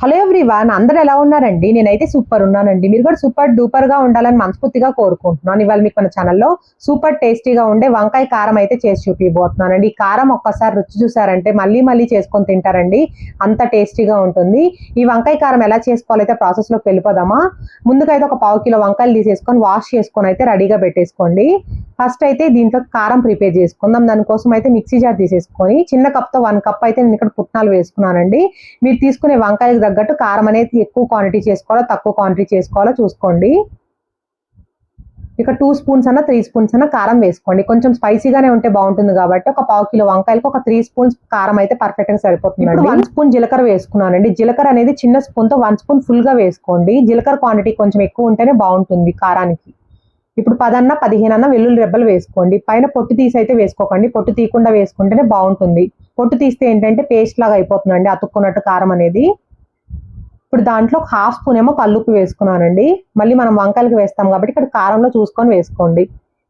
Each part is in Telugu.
హలో ఎవ్రీవన్, అందరూ ఎలా ఉన్నారండి? నేనైతే సూపర్ ఉన్నానండి. మీరు కూడా సూపర్ డూపర్ గా ఉండాలని మనస్ఫూర్తిగా కోరుకుంటున్నాను. ఇవాళ మీకు మన ఛానల్లో సూపర్ టేస్టీగా ఉండే వంకాయ కారం అయితే చేసి చూపిపోతున్నానండి. ఈ కారం ఒక్కసారి రుచి చూసారంటే మళ్ళీ మళ్ళీ చేసుకొని తింటారండి, అంత టేస్టీగా ఉంటుంది. ఈ వంకాయ కారం ఎలా చేసుకోవాలైతే ప్రాసెస్ లోకి వెళ్ళిపోదామా. ముందుగా అయితే ఒక 1/2 కిలో వంకాయలు తీసేసుకొని వాష్ చేసుకొని అయితే రెడీగా పెట్టేసుకోండి. ఫస్ట్ అయితే దీంట్లో కారం ప్రిపేర్ చేసుకుందాం. దానికోసం అయితే మిక్సీ జార్ తీసేసుకొని చిన్న కప్తో 1 కప్ అయితే నేను ఇక్కడ పుట్నాలు వేసుకున్నానండి. మీరు తీసుకునే వంకాయలకు తగ్గట్టు కారం అనేది ఎక్కువ క్వాంటిటీ చేసుకోవాలో తక్కువ క్వాంటిటీ చేసుకోవాలో చూసుకోండి. ఇక 2 స్పూన్స్ అన్న 3 స్పూన్స్ అన్న కారం వేసుకోండి. కొంచెం స్పైసీగానే ఉంటే బాగుంటుంది కాబట్టి ఒక 1/2 కిలో వంకాయలకు ఒక 3 స్పూన్స్ కారం అయితే పర్ఫెక్ట్ గా సరిపోతుంది. ఇప్పుడు 1 స్పూన్ జీలకర్ర వేసుకున్నానండి. జీలకర్ర అనేది చిన్న స్పూన్ తో 1 స్పూన్ ఫుల్ గా వేసుకోండి. జీలకర్ర క్వాంటిటీ కొంచెం ఎక్కువ ఉంటేనే బాగుంటుంది కారానికి. ఇప్పుడు 10-15 వెల్లుల్లి రెబ్బలు వేసుకోండి. పైన పొట్టు తీసి అయితే వేసుకోకండి, పొట్టు తీయకుండా వేసుకుంటేనే బాగుంటుంది. పొట్టు తీస్తే ఏంటంటే పేస్ట్ లాగా అయిపోతుందండి, అతుక్కున్నట్టు కారం అనేది. ఇప్పుడు దాంట్లో 1/2 స్పూన్ ఏమో కల్లుప్పు వేసుకున్నానండి. మళ్ళీ మనం వంకాయలకు వేస్తాం కాబట్టి ఇక్కడ కారంలో చూసుకొని వేసుకోండి.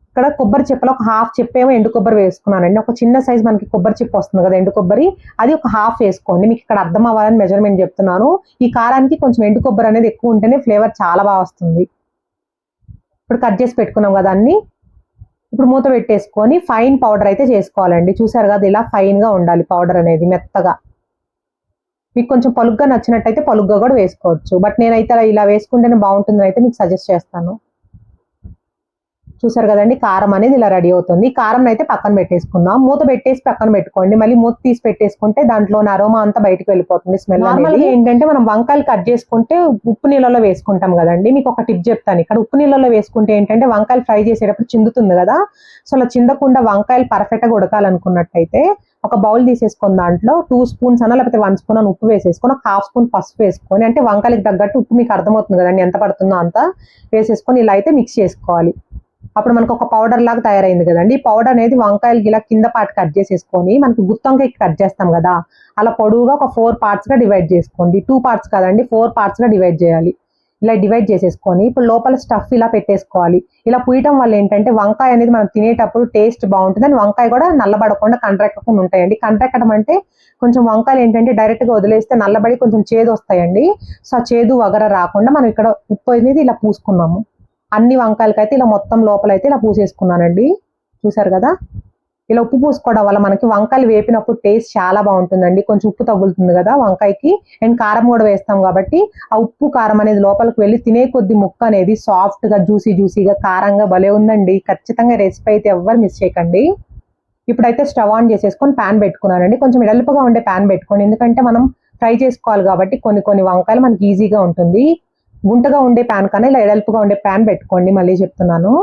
ఇక్కడ కొబ్బరి చిప్పలో ఒక 1/2 చిప్ప ఏమో ఎండు కొబ్బరి వేసుకున్నానండి. ఒక చిన్న సైజ్ మనకి కొబ్బరి చిప్ప వస్తుంది కదా ఎండు కొబ్బరి, అది ఒక 1/2 వేసుకోండి. మీకు ఇక్కడ అర్థం అవ్వాలని మెజర్మెంట్ చెప్తున్నాను. ఈ కారానికి కొంచెం ఎండు కొబ్బరి అనేది ఎక్కువ ఉంటేనే ఫ్లేవర్ చాలా బాగా వస్తుంది. ఇప్పుడు కట్ చేసి పెట్టుకున్నాం కదా అన్ని. ఇప్పుడు మూత పెట్టేసుకొని ఫైన్ పౌడర్ అయితే చేసుకోవాలండి. చూసారు కదా, ఇలా ఫైన్ గా ఉండాలి పౌడర్ అనేది, మెత్తగా. మీకు కొంచెం పలుగ్గా నచ్చినట్టయితే పలుగ్గా కూడా వేసుకోవచ్చు, బట్ నేనైతే ఇలా వేసుకుంటేనే బాగుంటుందని అయితే మీకు సజెస్ట్ చేస్తాను. చూసారు కదండి, కారం అనేది ఇలా రెడీ అవుతుంది. కారం అయితే పక్కన పెట్టేసుకుందాం. మూత పెట్టేసి పక్కన పెట్టుకోండి. మళ్ళీ మూత తీసి పెట్టేసుకుంటే దాంట్లో అరోమా అంతా బయటకు వెళ్ళిపోతుంది, స్మెల్. నార్మల్గా ఏంటంటే మనం వంకాయలు కట్ చేసుకుంటే ఉప్పు నీళ్ళలో వేసుకుంటాం కదండి. మీకు ఒక టిప్ చెప్తాను. ఇక్కడ ఉప్పు నీళ్ళలో వేసుకుంటే ఏంటంటే వంకాయలు ఫ్రై చేసేటప్పుడు చిందుతుంది కదా, సో అలా చిందకుండా వంకాయలు పర్ఫెక్ట్ గా ఉడకాలనుకున్నట్టయితే ఒక బౌల్ తీసేసుకొని దాంట్లో 2 స్పూన్స్ అన్న లేకపోతే 1 స్పూన్ అని ఉప్పు వేసేసుకొని ఒక 1/2 స్పూన్ పసుపు వేసుకొని, అంటే వంకాయలకు తగ్గట్టు ఉప్పు మీకు అర్థమవుతుంది కదండి ఎంత పడుతుందో అంత వేసేసుకొని ఇలా అయితే మిక్స్ చేసుకోవాలి. అప్పుడు మనకు ఒక పౌడర్ లాగా తయారైంది కదండి. ఈ పౌడర్ అనేది వంకాయలకి ఇలా కింద పార్ట్ కట్ చేసేసుకొని, మనకి గుత్తొంకాయకి కట్ చేస్తాం కదా అలా పొడవుగా ఒక 4 పార్ట్స్ గా డివైడ్ చేసుకోండి. 2 పార్ట్స్ కాదండి, 4 పార్ట్స్ గా డివైడ్ చేయాలి. ఇలా డివైడ్ చేసేసుకొని ఇప్పుడు లోపల స్టఫ్ ఇలా పెట్టేసుకోవాలి. ఇలా పూయటం వల్ల ఏంటంటే వంకాయ అనేది మనం తినేటప్పుడు టేస్ట్ బాగుంటుంది, అని వంకాయ కూడా నల్లబడకుండా కండ్రెక్కకుండా ఉంటాయండి. కండ్రెక్కడం అంటే కొంచెం వంకాయలు ఏంటంటే డైరెక్ట్ గా వదిలేస్తే నల్లబడి కొంచెం చేదు వస్తాయండి. సో ఆ చేదు వగర రాకుండా మనం ఇక్కడ ఉప్పు అనేది ఇలా పూసుకున్నాము. అన్ని వంకాయలకైతే ఇలా మొత్తం లోపలైతే ఇలా పూసేసుకున్నానండి. చూసారు కదా, ఇలా ఉప్పు పూసుకోవడం వల్ల మనకి వంకాయలు వేపినప్పుడు టేస్ట్ చాలా బాగుంటుందండి. కొంచెం ఉప్పు తగులుతుంది కదా వంకాయకి, అండ్ కారం కూడా వేస్తాం కాబట్టి ఆ ఉప్పు కారం అనేది లోపలికి వెళ్ళి తినే కొద్ది ముక్క అనేది సాఫ్ట్ గా జ్యూసీగా కారంగా భలే ఉందండి. ఖచ్చితంగా రెసిపీ అయితే ఎవ్వరు మిస్ చేయకండి. ఇప్పుడైతే స్టవ్ ఆన్ చేసేసుకొని ప్యాన్ పెట్టుకున్నానండి. కొంచెం ఎడల్పుగా ఉండే ప్యాన్ పెట్టుకోండి, ఎందుకంటే మనం ఫ్రై చేసుకోవాలి కాబట్టి కొన్ని వంకాయలు మనకి ఈజీగా ఉంటుంది. గుంటగా ఉండే ప్యాన్ కన్నా ఇలా ఎడల్పుగా ఉండే ప్యాన్ పెట్టుకోండి, మళ్ళీ చెప్తున్నాను.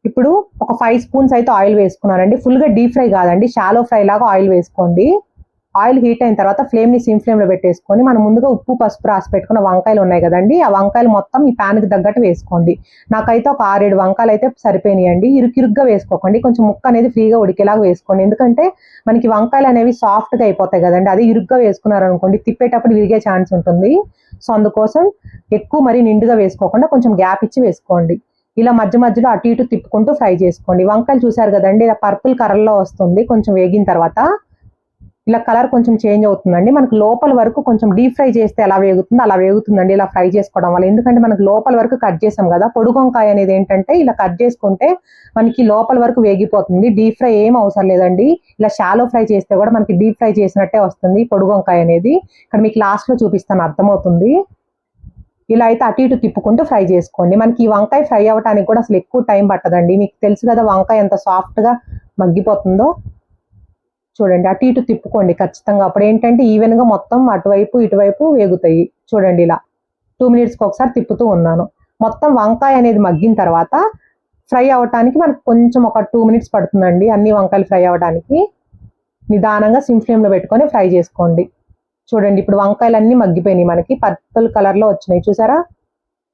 ఇప్పుడు ఒక 5 స్పూన్స్ అయితే ఆయిల్ వేసుకున్నానండి. ఫుల్ గా డీప్ ఫ్రై కాదండి, షాలో ఫ్రై లాగా ఆయిల్ వేసుకోండి. ఆయిల్ హీట్ అయిన తర్వాత ఫ్లేమ్ ని సిమ్ ఫ్లేమ్ లో పెట్టేసుకొని మనం ముందుగా ఉప్పు పసుపు రాసి పెట్టుకున్న వంకాయలు ఉన్నాయి కదండి, ఆ వంకాయలు మొత్తం ఈ ప్యాన్ కి తగ్గట్టు వేసుకోండి. నాకైతే ఒక 6-7 వంకాయలు అయితే సరిపోయినాయండి. ఇరుగ్గా వేసుకోకండి, కొంచెం ముక్క అనేది ఫ్రీగా ఉడికేలాగా వేసుకోండి. ఎందుకంటే మనకి వంకాయలు అనేవి సాఫ్ట్ గా అయిపోతాయి కదండి, అది ఇరుగ్గా వేసుకున్నారనుకోండి తిప్పేటప్పుడు విరిగే ఛాన్స్ ఉంటుంది. సో అందుకోసం ఎక్కువ మరి నిండుగా వేసుకోకుండా కొంచెం గ్యాప్ ఇచ్చి వేసుకోండి. ఇలా మధ్యలో అటు ఇటు తిప్పుకుంటూ ఫ్రై చేసుకోండి. వంకాయలు చూసారు కదండి, ఇలా పర్పుల్ కలర్ లో వస్తుంది. కొంచెం వేగిన తర్వాత ఇలా కలర్ కొంచెం చేంజ్ అవుతుందండి. మనకు లోపల వరకు కొంచెం డీప్ ఫ్రై చేస్తే ఎలా వేగుతుందో అలా వేగుతుందండి ఇలా ఫ్రై చేసుకోవడం వల్ల. ఎందుకంటే మనకు లోపల వరకు కట్ చేసాం కదా, పొడుగు వంకాయ అనేది ఏంటంటే ఇలా కట్ చేసుకుంటే మనకి లోపల వరకు వేగిపోతుంది. డీప్ ఫ్రై ఏం అవసరం లేదండి, ఇలా షాలో ఫ్రై చేస్తే కూడా మనకి డీప్ ఫ్రై చేసినట్టే వస్తుంది పొడుగు వంకాయ అనేది. ఇక్కడ మీకు లాస్ట్ లో చూపిస్తాను, అర్థమవుతుంది. ఇలా అయితే అటు ఇటు తిప్పుకుంటూ ఫ్రై చేసుకోండి. మనకి ఈ వంకాయ ఫ్రై అవ్వడానికి కూడా అసలు ఎక్కువ టైం పట్టదండి. మీకు తెలుసు కదా వంకాయ ఎంత సాఫ్ట్ గా మగ్గిపోతుందో. చూడండి, అటు ఇటు తిప్పుకోండి ఖచ్చితంగా. అప్పుడు ఏంటంటే ఈవెన్ గా మొత్తం అటువైపు ఇటువైపు వేగుతాయి. చూడండి, ఇలా 2 మినిట్స్కి ఒకసారి తిప్పుతూ ఉన్నాను. మొత్తం వంకాయ అనేది మగ్గిన తర్వాత ఫ్రై అవ్వటానికి మనకు కొంచెం ఒక 2 మినిట్స్ పడుతుందండి. అన్ని వంకాయలు ఫ్రై అవ్వడానికి నిదానంగా సిమ్ ఫ్లేమ్ లో పెట్టుకొని ఫ్రై చేసుకోండి. చూడండి, ఇప్పుడు వంకాయలు అన్ని మగ్గిపోయినాయి, మనకి పర్పుల్ కలర్ లో వచ్చినాయి. చూసారా,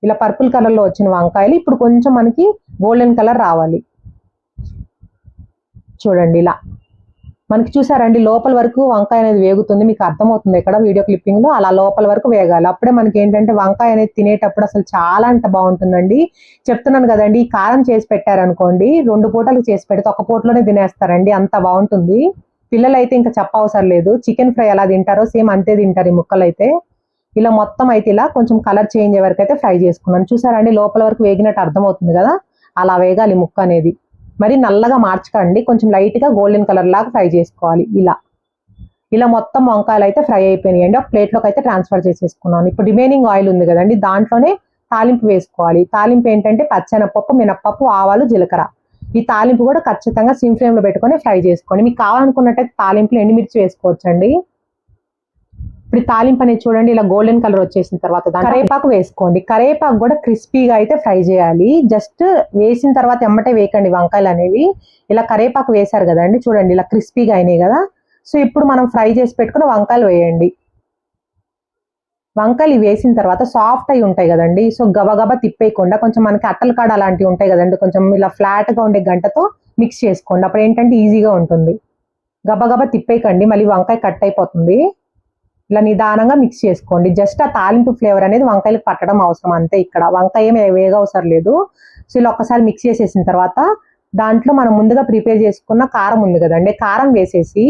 ఇలా పర్పుల్ కలర్ లో వచ్చిన వంకాయలు ఇప్పుడు కొంచెం మనకి గోల్డెన్ కలర్ రావాలి. చూడండి, ఇలా మనకి చూసారండి లోపల వరకు వంకాయ అనేది వేగుతుంది. మీకు అర్థమవుతుంది ఇక్కడ వీడియో క్లిప్పింగ్ లో, అలా లోపల వరకు వేగాలి. అప్పుడే మనకి ఏంటంటే వంకాయ అనేది తినేటప్పుడు అసలు చాలా అంత బాగుంటుందండి. చెప్తున్నాను కదండి, ఈ కారం చేసి పెట్టారనుకోండి 2 పూటలు చేసి పెడితే ఒక పూటలోనే తినేస్తారండి, అంత బాగుంటుంది. పిల్లలు అయితే ఇంకా చెప్పవసరం లేదు. చికెన్ ఫ్రై ఎలా తింటారో సేమ్ అంతే తింటారు ఈ ముక్కలు అయితే. ఇలా మొత్తం అయితే ఇలా కొంచెం కలర్ చేంజ్ అయ్యే వరకు అయితే ఫ్రై చేసుకున్నాను. చూసారండి లోపల వరకు వేగినట్టు అర్థమవుతుంది కదా, అలా వేగాలి ముక్క అనేది. మరి నల్లగా మార్చకండి, కొంచెం లైట్ గా గోల్డెన్ కలర్ లాగా ఫ్రై చేసుకోవాలి. ఇలా మొత్తం వంకాయలు అయితే ఫ్రై అయిపోయినాయండి. ఒక ప్లేట్లోకి అయితే ట్రాన్స్ఫర్ చేసేసుకున్నాను. ఇప్పుడు రిమైనింగ్ ఆయిల్ ఉంది కదండి, దాంట్లోనే తాలింపు వేసుకోవాలి. తాలింపు ఏంటంటే పచ్చెనపప్పు, మినప్పప్పు, ఆవాలు, జీలకర్ర. ఈ తాలింపు కూడా ఖచ్చితంగా సిమ్ ఫ్లేమ్ లో పెట్టుకొని ఫ్రై చేసుకోండి. మీకు కావాలనుకున్నట్టయితే తాలింపులో ఎండుమిర్చి వేసుకోవచ్చండి. ఇప్పుడు తాలింపు అనేది చూడండి ఇలా గోల్డెన్ కలర్ వచ్చేసిన తర్వాత కరేపాకు వేసుకోండి. కరేపాకు కూడా క్రిస్పీగా అయితే ఫ్రై చేయాలి. జస్ట్ వేసిన తర్వాత ఎమ్మటే వేయకండి వంకాయలు అనేవి. ఇలా కరేపాకు వేశారు కదండి, చూడండి ఇలా క్రిస్పీగా అయినాయి కదా. సో ఇప్పుడు మనం ఫ్రై చేసి పెట్టుకున్న వంకాయలు వేయండి. వంకాయలు వేసిన తర్వాత సాఫ్ట్ అయి ఉంటాయి కదండి, సో గబగబా తిప్పేయకుండా కొంచెం మనకి అట్టల కాడ అలాంటివి ఉంటాయి కదండి, కొంచెం ఇలా ఫ్లాట్ గా ఉండే గంటతో మిక్స్ చేసుకోండి. అప్పుడు ఏంటంటే ఈజీగా ఉంటుంది. గబగబా తిప్పేయకండి, మళ్ళీ వంకాయ కట్ అయిపోతుంది. ఇలా నిదానంగా మిక్స్ చేసుకోండి. జస్ట్ ఆ తాలింపు ఫ్లేవర్ అనేది వంకాయలకు పట్టడం అవసరం అంతే. ఇక్కడ వంకాయ ఏమి వేగ అవసరం లేదు. సో ఇలా ఒక్కసారి మిక్స్ చేసేసిన తర్వాత దాంట్లో మనం ముందుగా ప్రిపేర్ చేసుకున్న కారం ఉంది కదండి, కారం వేసేసి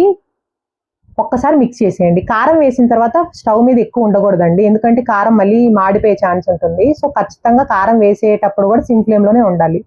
ఒక్కసారి మిక్స్ చేసేయండి. కారం వేసిన తర్వాత స్టవ్ మీద ఎక్కువ ఉండకూడదండి, ఎందుకంటే కారం మళ్ళీ మాడిపోయే ఛాన్స్ ఉంటుంది. సో ఖచ్చితంగా కారం వేసేటప్పుడు కూడా సిమ్ ఫ్లేమ్ లోనే ఉండాలి.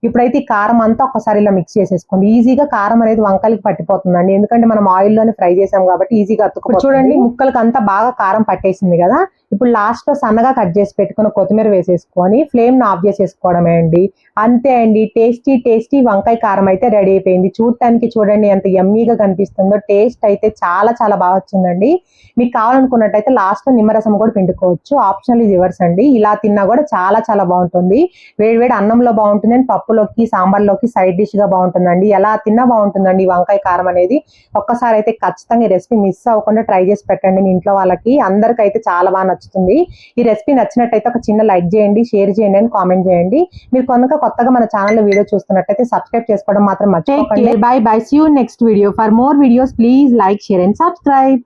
ఇప్పుడైతే ఈ కారం అంతా ఒక్కసారి ఇలా మిక్స్ చేసేసుకోండి. ఈజీగా కారం అనేది వంకాయలకి పట్టిపోతుందండి, ఎందుకంటే మనం ఆయిల్ లోనే ఫ్రై చేసాం కాబట్టి ఈజీగా అతుక్కుపోతుంది. చూడండి ముక్కలకి అంతా బాగా కారం పట్టేసింది కదా. ఇప్పుడు లాస్ట్ లో సన్నగా కట్ చేసి పెట్టుకున్న కొత్తిమీర వేసేసుకొని ఫ్లేమ్ ను ఆఫ్ చేసేసుకోవడమే అండి. అంతే అండి, టేస్టీ టేస్టీ వంకాయ కారం అయితే రెడీ అయిపోయింది. చూడటానికి చూడండి ఎంత యమ్మీగా కనిపిస్తుందో, టేస్ట్ అయితే చాలా చాలా బాగా వచ్చిందండి. మీకు కావాలనుకున్నట్టయితే లాస్ట్ లో నిమ్మరసం కూడా పిండుకోవచ్చు, ఆప్షనల్ ఇది రివర్స్ అండి. ఇలా తిన్నా కూడా చాలా చాలా బాగుంటుంది. వేడివేడి అన్నంలో బాగుంటుంది అండి, పప్పులోకి సాంబార్లోకి సైడ్ డిష్ గా బాగుంటుందండి. ఎలా తిన్నా బాగుంటుందండి వంకాయ కారం అనేది. ఒక్కసారి అయితే ఖచ్చితంగా ఈ రెసిపీ మిస్ అవ్వకుండా ట్రై చేసి పెట్టండి మీ ఇంట్లో వాళ్ళకి, అందరికైతే చాలా బాగా నచ్చుతుంది. ఈ రెసిపీ నచ్చినట్టయితే ఒక చిన్న లైక్ చేయండి, షేర్ చేయండి అని కామెంట్ చేయండి. మీరు కనుక కొత్తగా మన ఛానల్లో వీడియో చూస్తున్నట్టయితే సబ్స్క్రైబ్ చేసుకోవడం మాత్రం మర్చిపోకండి. Bye bye, see you next video. For more videos please like, share and subscribe.